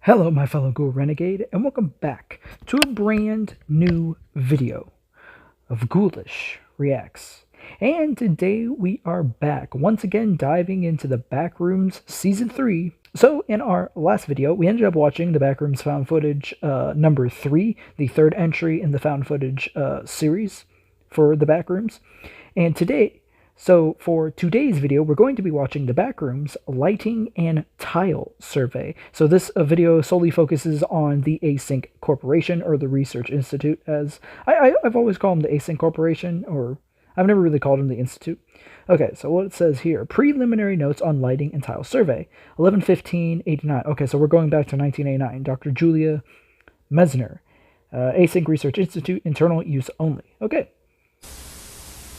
Hello, my fellow Ghoul Renegade, and welcome back to a brand new video of Ghoulish Reacts. And today we are back, once again diving into the Backrooms Season 3. So, in our last video, we ended up watching the Backrooms found footage number 3, the third entry in the found footage series for the Backrooms. And for today's video, we're going to be watching the Backrooms Lighting and Tile Survey. So this video solely focuses on the Async Corporation, or the Research Institute, as I've always called them the Async Corporation, or I've never really called them the Institute. Okay, so what it says here, preliminary notes on lighting and tile survey, 11/15/89. Okay, so we're going back to 1989. Dr. Julia Mesner, Async Research Institute, internal use only. Okay.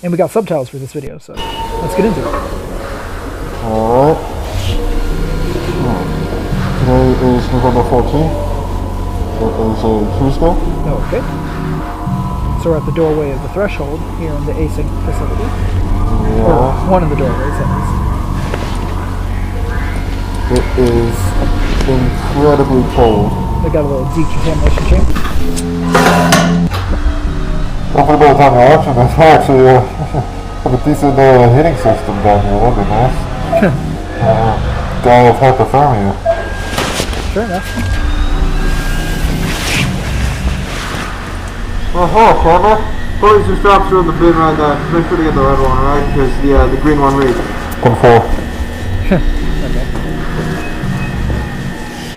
And we got subtitles for this video, so let's get into it. Alright. Today is November 14th. It is a Tuesday. Okay. So we're at the doorway of the threshold here in the Async facility. Yeah. Or one of the doorways, that is. It is incredibly cold. They got a little decontamination chamber. Hopefully by the time you're watching this, I actually have a decent heating system down here. That'd be nice. Die of hypothermia. Sure enough. Oh, hello, camera. Please just drop through in the bin right there. Make sure to get the red one, alright? Because the green one reads. 10-4. Okay.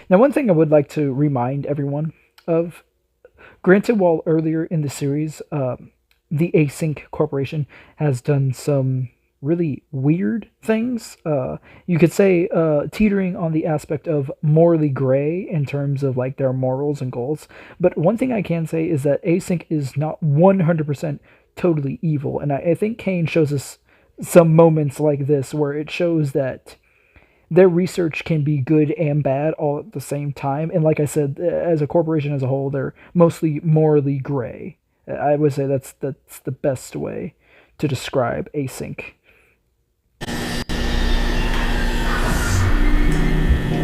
Now, one thing I would like to remind everyone of, granted, while earlier in the series, the Async Corporation has done some really weird things. You could say teetering on the aspect of morally gray in terms of like their morals and goals. But one thing I can say is that Async is not 100% totally evil. And I think Kane shows us some moments like this where it shows that their research can be good and bad all at the same time. And like I said, as a corporation as a whole, they're mostly morally gray. I would say that's the best way to describe Async.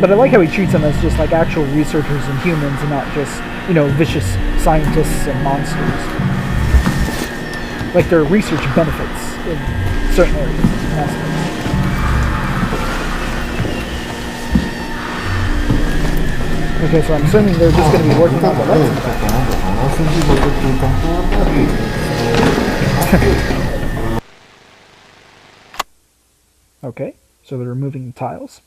But I like how he treats them as just like actual researchers and humans, and not just, vicious scientists and monsters. Like their research benefits in certain areas and aspects. Okay, so I'm assuming they're just going to be working on the lights. Okay, so they're removing the tiles.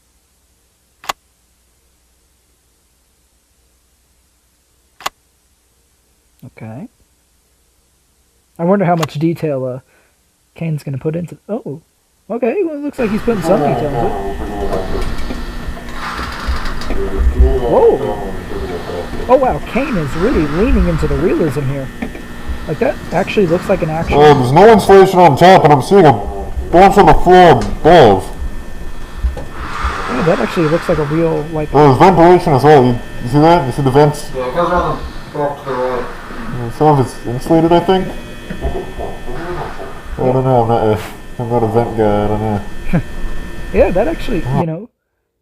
Okay. I wonder how much detail Kane's going to put into... Oh, okay, well, it looks like he's putting some detail into it. Whoa! Oh wow, Kane is really leaning into the realism here. Like that actually looks like an actual... There's no insulation on top, and I'm seeing a bunch on the floor above. Yeah, that actually looks like a real, like... There's ventilation as well. You see that? You see the vents? Yeah, go around the back to the right. Some of it's insulated, I think. I don't know. I'm not a vent guy. I don't know. Yeah, that actually,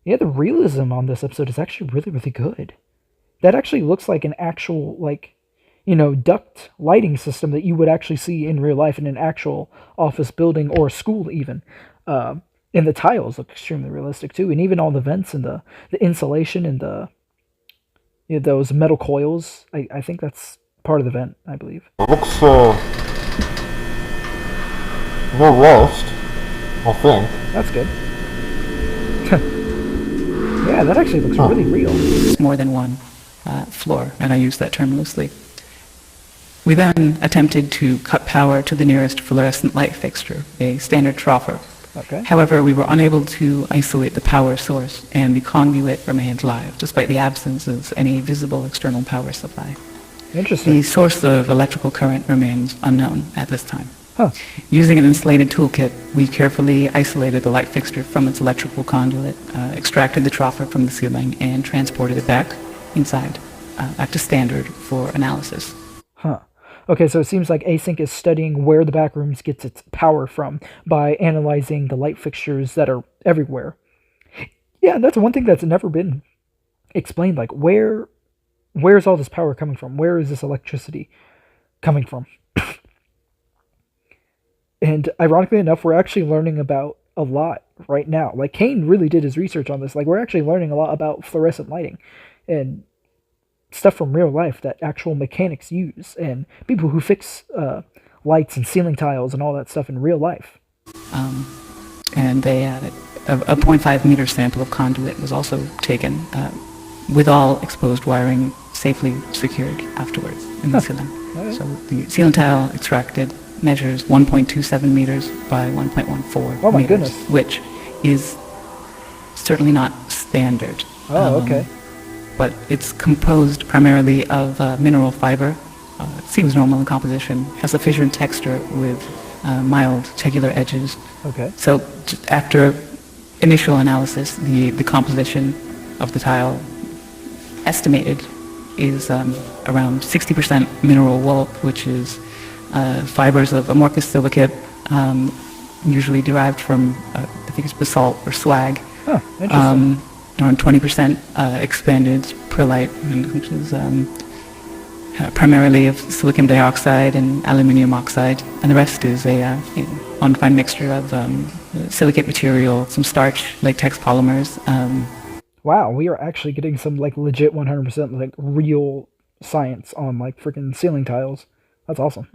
yeah, the realism on this episode is actually really, really good. That actually looks like an actual, duct lighting system that you would actually see in real life in an actual office building or school even. And the tiles look extremely realistic too. And even all the vents and the insulation and those metal coils. I think that's part of the vent, I believe. It looks, no rust, I think. That's good. Yeah, that actually looks really real. More than one floor, and I use that term loosely. We then attempted to cut power to the nearest fluorescent light fixture, a standard troffer. Okay. However, we were unable to isolate the power source, and the conduit remained live, despite the absence of any visible external power supply. Interesting. The source of electrical current remains unknown at this time. Huh. Using an insulated toolkit, we carefully isolated the light fixture from its electrical conduit, extracted the troffer from the ceiling, and transported it back inside, back to standard for analysis. Huh. Okay, so it seems like Async is studying where the Backrooms gets its power from by analyzing the light fixtures that are everywhere. Yeah, that's one thing that's never been explained like where's all this power coming from? Where is this electricity coming from? And ironically enough, we're actually learning about a lot right now. Like Kane really did his research on this. Like we're actually learning a lot about fluorescent lighting and stuff from real life that actual mechanics use and people who fix lights and ceiling tiles and all that stuff in real life. And they a 0.5 meter sample of conduit was also taken with all exposed wiring safely secured afterwards in the ceiling. Okay. So the ceiling tile extracted measures 1.27 meters by 1.14 Oh my meters, goodness. which is certainly not standard. Oh, okay. But it's composed primarily of mineral fiber. It seems normal in composition, has a fissured texture with mild tegular edges. Okay. So just after initial analysis, the composition of the tile estimated is around 60% mineral wool, which is fibers of amorphous silicate, usually derived from, I think it's basalt or slag. Huh, interesting. Around 20% expanded perlite, which is primarily of silicon dioxide and aluminium oxide, and the rest is a undefined mixture of silicate material, some starch, latex polymers. Wow, we are actually getting some like legit 100% like real science on like freaking ceiling tiles. That's awesome.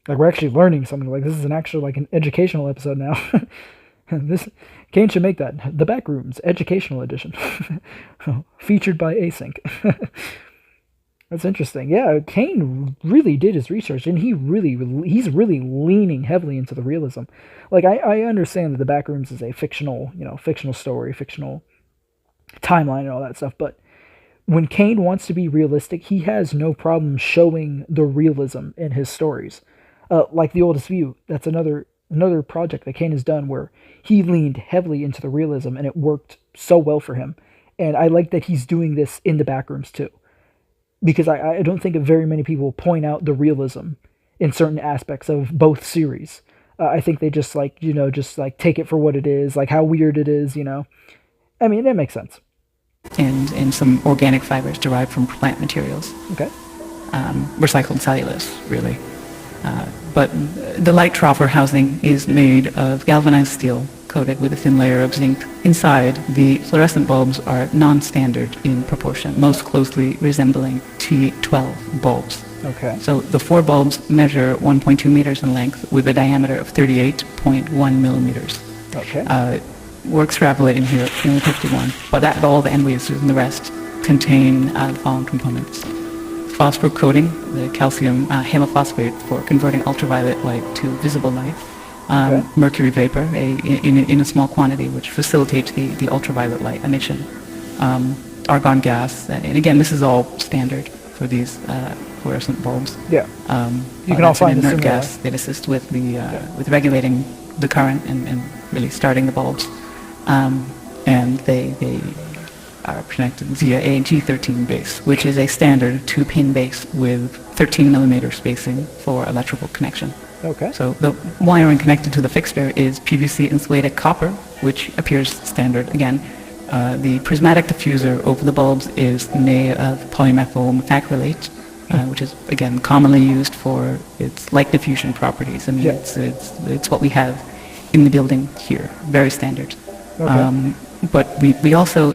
Like we're actually learning something. Like this is an actual like an educational episode now. This Kane should make that the Backrooms Educational Edition, featured by Async. That's interesting. Yeah, Kane really did his research, and he's really leaning heavily into the realism. Like I understand that the Backrooms is a fictional story, fictional timeline, and all that stuff. But when Kane wants to be realistic, he has no problem showing the realism in his stories. Like The Oldest View, that's another project that Kane has done where he leaned heavily into the realism, and it worked so well for him. And I like that he's doing this in the Backrooms too, because I don't think very many people point out the realism in certain aspects of both series. I think they just take it for what it is, like how weird it is. I mean, that makes sense. And some organic fibers derived from plant materials. Okay. Recycled cellulose, really. But the light troffer housing is made of galvanized steel coated with a thin layer of zinc. Inside, the fluorescent bulbs are non-standard in proportion, most closely resembling T12 bulbs. Okay. So the four bulbs measure 1.2 meters in length with a diameter of 38.1 millimeters. Okay. We're extrapolating here at 351, but that all the end wastes and the rest contain the following components. Phosphor coating, the calcium halophosphate for converting ultraviolet light to visible light. Okay. Mercury vapor in a small quantity, which facilitates the ultraviolet light emission. Argon gas, and again, this is all standard for these fluorescent bulbs. Yeah. You can all find an this inert in gas that assists with with regulating the current and really starting the bulbs. And they are connected via a G13 base, which is a standard 2-pin base with 13 millimeter spacing for electrical connection. Okay. So the wiring connected to the fixture is PVC insulated copper, which appears standard again. The prismatic diffuser over the bulbs is made of polymethyl methacrylate, which is again commonly used for its light diffusion properties. I mean, Yeah. it's what we have in the building here, very standard. Okay. But we also...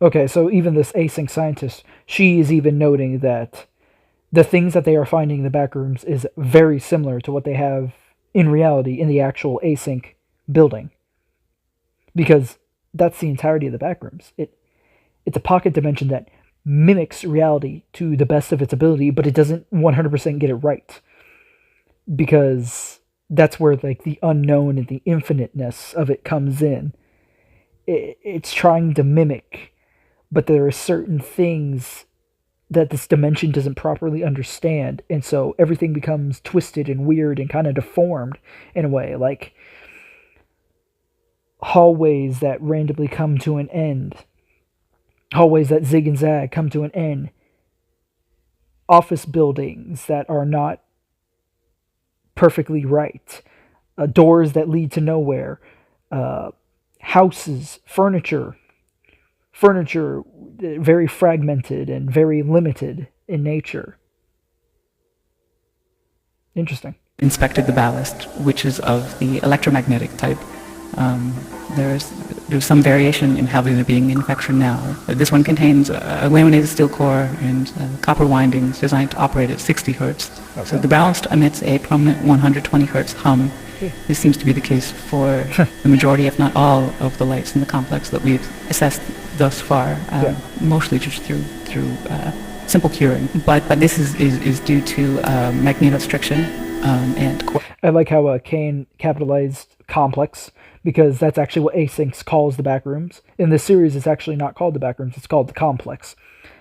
Okay, so even this async scientist, she is even noting that the things that they are finding in the Backrooms is very similar to what they have in reality in the actual async building. Because that's the entirety of the Backrooms. It's a pocket dimension that mimics reality to the best of its ability, but it doesn't 100% get it right. Because that's where like the unknown and the infiniteness of it comes in. It's trying to mimic, but there are certain things that this dimension doesn't properly understand, and so everything becomes twisted and weird and kind of deformed in a way, like hallways that randomly come to an end, hallways that zig and zag come to an end, office buildings that are not perfectly right, doors that lead to nowhere, houses, furniture, furniture very fragmented and very limited in nature. Interesting. Inspected the ballast, which is of the electromagnetic type. There's some variation in how they're being manufactured now. This one contains a laminated steel core and copper windings designed to operate at 60 hertz. Okay. So the ballast emits a prominent 120 hertz hum. This seems to be the case for the majority, if not all, of the lights in the complex that we've assessed thus far, mostly just through simple curing. But this is due to magnetostriction and... I like how Kane capitalized complex, because that's actually what Asyncs calls the Backrooms. In this series, it's actually not called the Backrooms, it's called the Complex.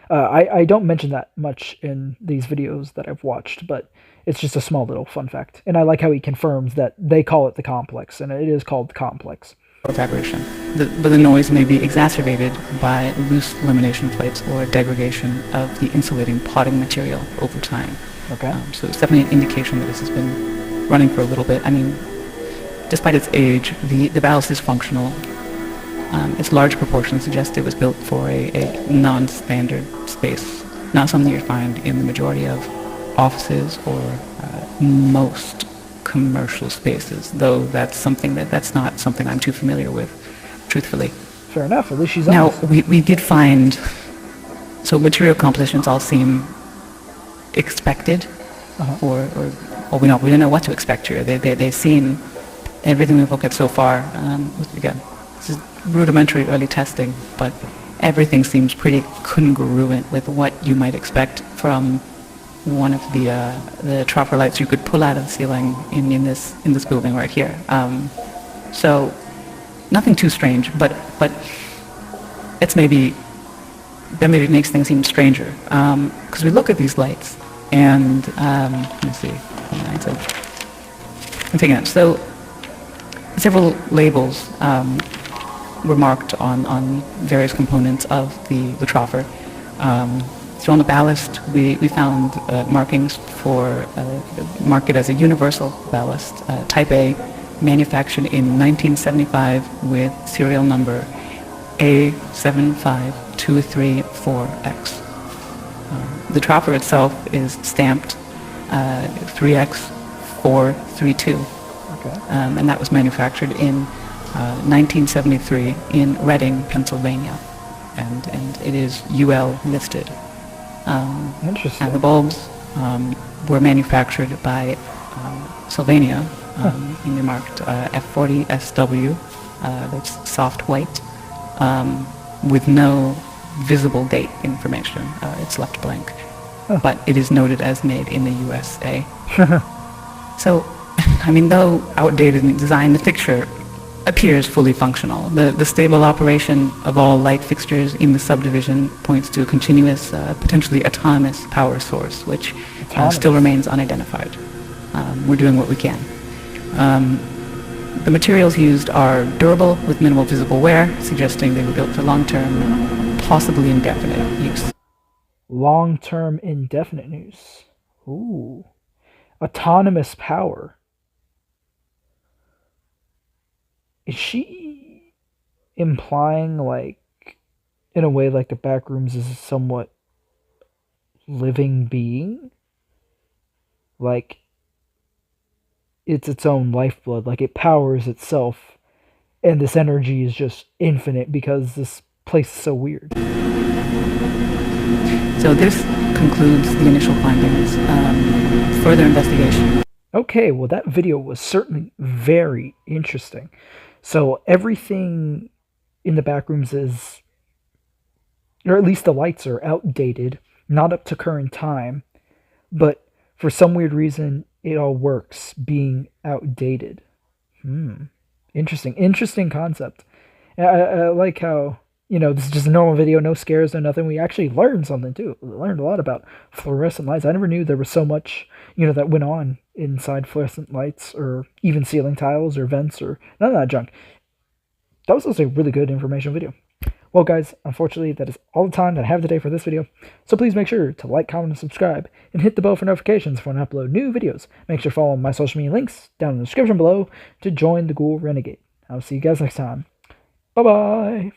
I don't mention that much in these videos that I've watched, but it's just a small little fun fact. And I like how he confirms that they call it the Complex, and it is called the Complex. Vibration. But the noise may be exacerbated by loose lamination plates or degradation of the insulating potting material over time. Okay. So it's definitely an indication that this has been running for a little bit. I mean, despite its age, the ballast is functional. Its large proportions suggest it was built for a non-standard space, not something you'd find in the majority of offices or most commercial spaces, though that's not something I'm too familiar with, truthfully. Fair enough, at least she's Now, honest. we did find, so material compositions all seem expected, or we didn't know what to expect here. They seem, everything we've looked at so far, again, this is rudimentary early testing, but everything seems pretty congruent with what you might expect from one of the troffer lights you could pull out of the ceiling in this building right here. So nothing too strange, but that maybe makes things even stranger, because we look at these lights and let me see. I'm taking it. So several labels were marked on various components of the troffer. So on the ballast, we found markings for mark it as a universal ballast, Type A, manufactured in 1975 with serial number A75234X. The troffer itself is stamped 3X432, and that was manufactured in 1973 in Reading, Pennsylvania, and it is UL listed. Interesting. And the bulbs were manufactured by Sylvania, and they're marked F40SW, that's soft white, with no visible date information. It's left blank. But it is noted as made in the USA. So, I mean, though outdated in design, the fixture appears fully functional. The stable operation of all light fixtures in the subdivision points to a continuous, potentially autonomous power source, which still remains unidentified. We're doing what we can. The materials used are durable with minimal visible wear, suggesting they were built for long-term, possibly indefinite use. Long-term indefinite use. Ooh. Autonomous power. Is she implying, like, in a way, like the Backrooms is a somewhat living being? Like, it's its own lifeblood, like it powers itself, and this energy is just infinite because this place is so weird. So this concludes the initial findings. Further investigation. Okay, well that video was certainly very interesting. So everything in the Backrooms is, or at least the lights are outdated, not up to current time, but for some weird reason it all works being outdated. Interesting concept. I like how, this is just a normal video, no scares, no nothing. We actually learned something too. We learned a lot about fluorescent lights. I never knew there was so much, that went on inside fluorescent lights, or even ceiling tiles or vents or none of that junk. That was also a really good information video. Well, guys, unfortunately, that is all the time that I have today for this video. So please make sure to like, comment, and subscribe, and hit the bell for notifications for when I upload new videos. Make sure to follow my social media links down in the description below to join the Ghoul Renegade. I'll see you guys next time. Bye-bye.